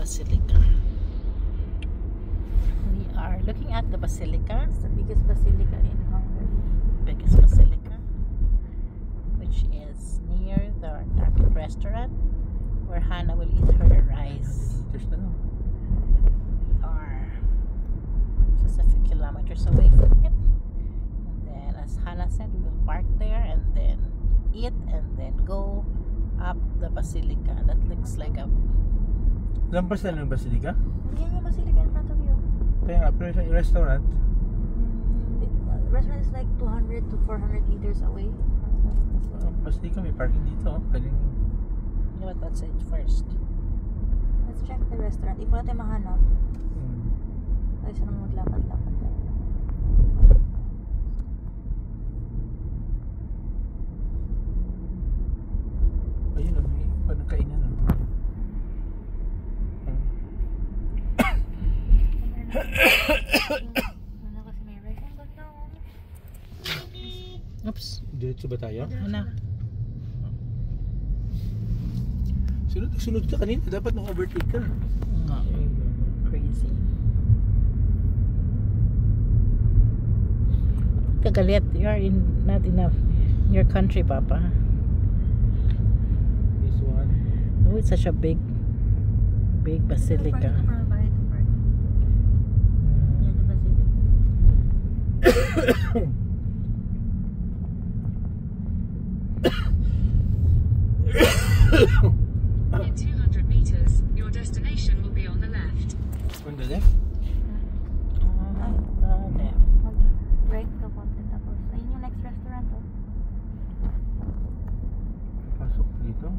basilica. We are looking at the basilica. It's the biggest basilica in Hungary. Biggest basilica, which is near the Turkish restaurant where Hannah will eat her rice. We are just a few kilometers away from it. And then, as Hannah said, we will park there and then eat and then go up the basilica. That looks like a... Lampas na ng basilica? Yan yung basilica in front of you. Kaya nga, pero sa restaurant? The restaurant is like 200 to 400 meters away. Basilica, may parking dito. Pwedeng... You know what, let's say it first. Let's check the restaurant. If wala tayo mahanap, ay sana maglakad-lakad tayo. Ayun o, may panagkainan o. Ano kasi may rice? Ang ganda oh. Oops. Diretso ba tayo? Hannah. Sunod ka kanina, dapat nung overtake ka. Crazy. Kagalit, you are not enough your country, Papa. This one. Oh, it's such a big basilica. In 200 meters, your destination will be on the left. On the left? Right ka konti tapos ayun yung next restaurant oh. Pasok dito.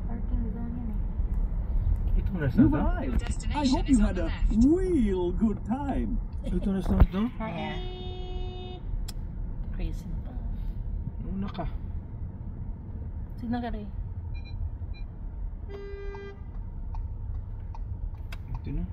Parking zone yan eh. Itong restaurant to? Your I destination hope is you on had the a left. real good time. Itong restaurant to? Yeah. Crazy. Una ka. Tignan ka rin. Ito na.